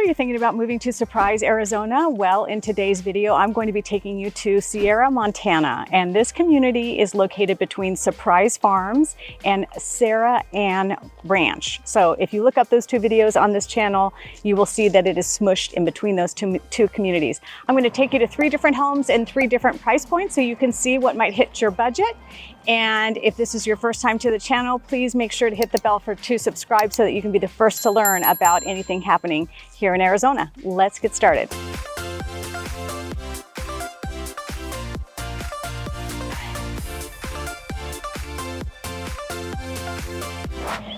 you thinking about moving to Surprise, Arizona? Well, in today's video, I'm going to be taking you to Sierra, Montana, and this community is located between Surprise Farms and Sarah Ann Ranch. So if you look up those two videos on this channel, you will see that it is smushed in between those two communities. I'm going to take you to 3 different homes and 3 different price points so you can see what might hit your budget. And if this is your first time to the channel, please make sure to hit the bell to subscribe so that you can be the first to learn about anything happening here in Arizona. Let's get started.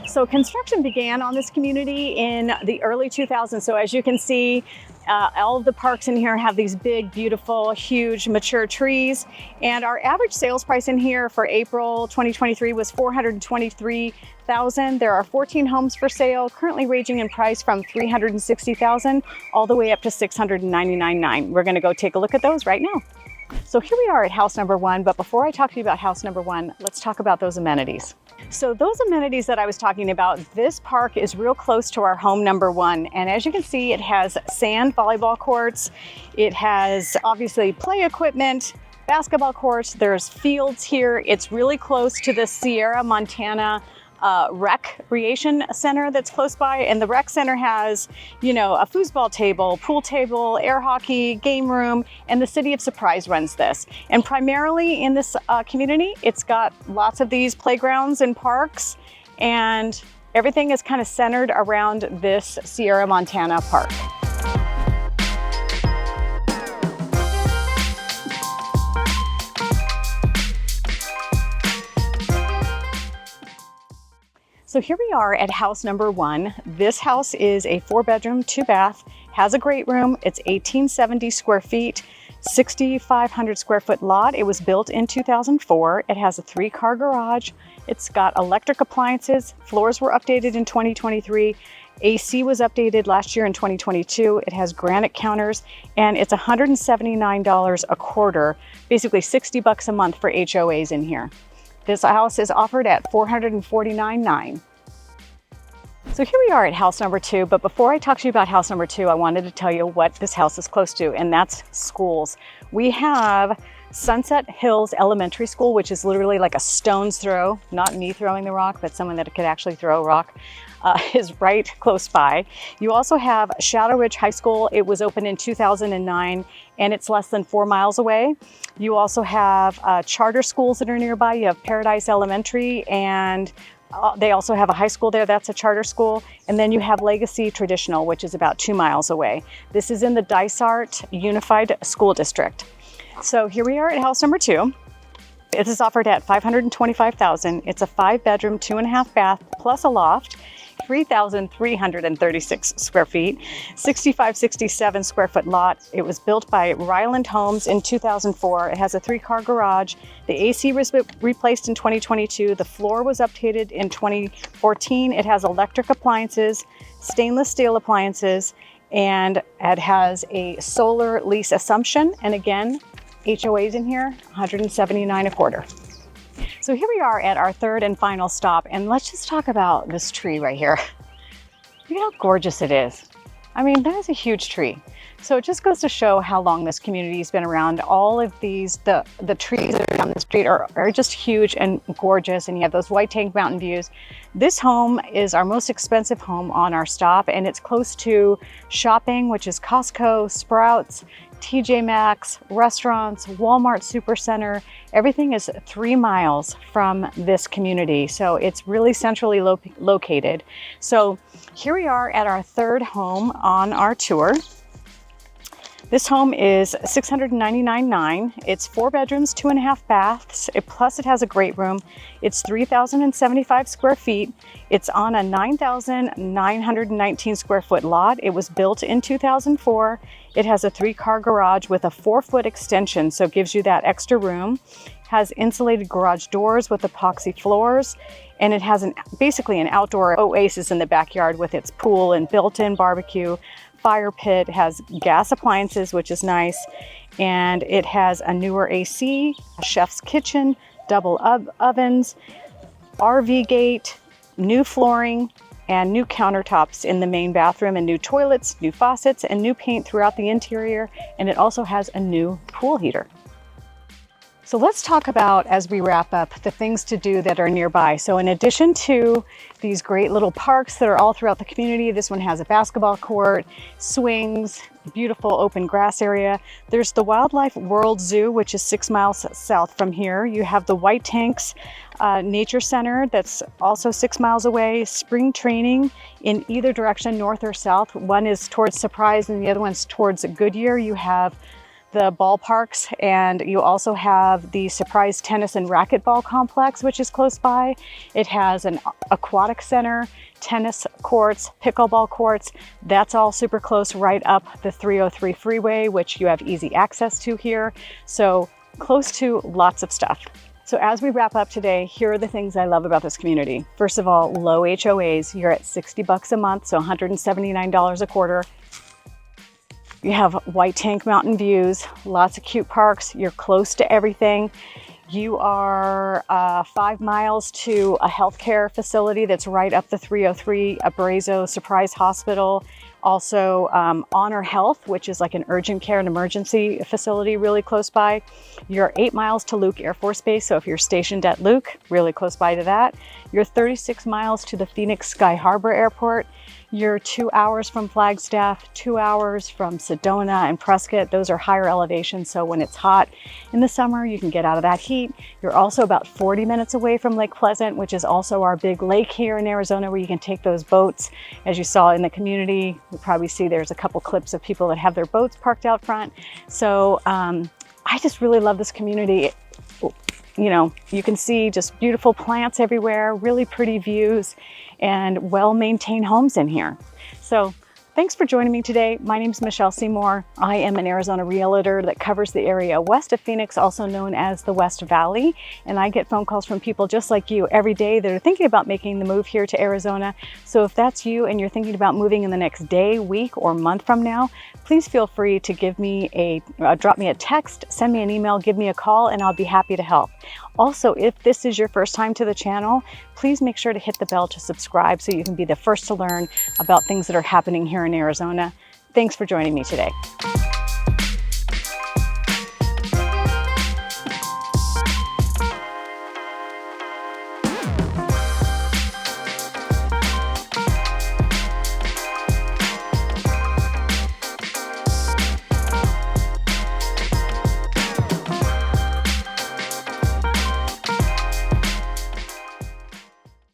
So construction began on this community in the early 2000s. So as you can see, all of the parks in here have these big, beautiful, huge, mature trees. And our average sales price in here for April 2023 was $423,000. There are 14 homes for sale, currently ranging in price from $360,000 all the way up to $699,900. We're gonna go take a look at those right now. So here we are at house number 1, but before I talk to you about house number 1, let's talk about those amenities. So those amenities that I was talking about, this park is real close to our home number 1. And as you can see, it has sand volleyball courts. It has obviously play equipment, basketball courts. There's fields here. It's really close to the Sierra, Montana recreation center that's close by, and the rec center has, you know, a foosball table, pool table, air hockey, game room, and the city of Surprise runs this. And primarily in this community, it's got lots of these playgrounds and parks, and everything is kind of centered around this Sierra, Montana park. So here we are at house number 1. This house is a 4-bedroom, 2-bath, has a great room. It's 1870 square feet, 6,500 square foot lot. It was built in 2004. It has a 3-car garage. It's got electric appliances. Floors were updated in 2023. AC was updated last year in 2022. It has granite counters, and it's $179 a quarter, basically $60 a month for HOAs in here. This house is offered at $449,900. So here we are at house number 2, but before I talk to you about house number 2, I wanted to tell you what this house is close to, and that's schools. We have Sunset Hills Elementary School, which is literally like a stone's throw, not me throwing the rock, but someone that could actually throw a rock, is right close by. You also have Shadow Ridge High School. It was opened in 2009, and it's less than 4 miles away. You also have charter schools that are nearby. You have Paradise Elementary, and they also have a high school there. That's a charter school. And then you have Legacy Traditional, which is about 2 miles away. This is in the Dysart Unified School District. So here we are at house number 2. It is offered at $525,000. It's a 5-bedroom, 2.5 bath plus a loft, 3,336 square feet, 6567 square foot lot. It was built by Ryland Homes in 2004. It has a 3-car garage. The AC was replaced in 2022. The floor was updated in 2014. It has electric appliances, stainless steel appliances, and it has a solar lease assumption. And again, HOAs in here, $179 a quarter. So here we are at our 3rd and final stop, and let's just talk about this tree right here. Look at how gorgeous it is. I mean, that is a huge tree. So it just goes to show how long this community has been around. All of these, the trees that are on the street are just huge and gorgeous, and you have those White Tank Mountain views. This home is our most expensive home on our stop, and it's close to shopping, which is Costco, Sprouts, TJ Maxx, restaurants, Walmart Supercenter. Everything is 3 miles from this community. So it's really centrally located. So here we are at our 3rd home on our tour. This home is $699,900. It's 4 bedrooms, 2.5 baths, plus it has a great room. It's 3,075 square feet. It's on a 9,919 square foot lot. It was built in 2004. It has a 3-car garage with a 4-foot extension, so it gives you that extra room. Has insulated garage doors with epoxy floors, and it has basically an outdoor oasis in the backyard with its pool and built-in barbecue, fire pit. It has gas appliances, which is nice, and it has a newer AC, a chef's kitchen, double ovens, RV gate, new flooring, and new countertops in the main bathroom, and new toilets, new faucets, and new paint throughout the interior. And it also has a new pool heater. So let's talk about, as we wrap up, the things to do that are nearby. So in addition to these great little parks that are all throughout the community, this one has a basketball court, swings, beautiful open grass area. There's the Wildlife World Zoo, which is 6 miles south from here. You have the White Tanks Nature Center that's also 6 miles away. Spring training in either direction, north or south. One is towards Surprise and the other one's towards Goodyear. You have the ballparks, and you also have the Surprise Tennis and Racquetball Complex, which is close by. It has an aquatic center, tennis courts, pickleball courts. That's all super close, right up the 303 freeway, which you have easy access to here. So close to lots of stuff. So as we wrap up today, here are the things I love about this community. First of all, low HOAs. You're at $60 a month, so $179 a quarter. You have White Tank mountain views, lots of cute parks. You're close to everything. You are 5 miles to a healthcare facility that's right up the 303, Abrazo Surprise Hospital. Also Honor Health, which is like an urgent care and emergency facility really close by. You're 8 miles to Luke Air Force Base, so if you're stationed at Luke, really close by to that. You're 36 miles to the Phoenix Sky Harbor Airport. You're 2 hours from Flagstaff, 2 hours from Sedona and Prescott. Those are higher elevations, so when it's hot in the summer, you can get out of that heat. You're also about 40 minutes away from Lake Pleasant, which is also our big lake here in Arizona, where you can take those boats. As you saw in the community, you probably see there's a couple clips of people that have their boats parked out front. So I just really love this community. You know, you can see just beautiful plants everywhere, really pretty views, and well-maintained homes in here. So thanks for joining me today. My name is Michelle Seymour. I am an Arizona realtor that covers the area west of Phoenix, also known as the West Valley. And I get phone calls from people just like you every day that are thinking about making the move here to Arizona. So if that's you and you're thinking about moving in the next day, week, or month from now, please feel free to give me drop me a text, send me an email, give me a call, and I'll be happy to help. Also, if this is your first time to the channel, please make sure to hit the bell to subscribe so you can be the first to learn about things that are happening here in Arizona. Thanks for joining me today.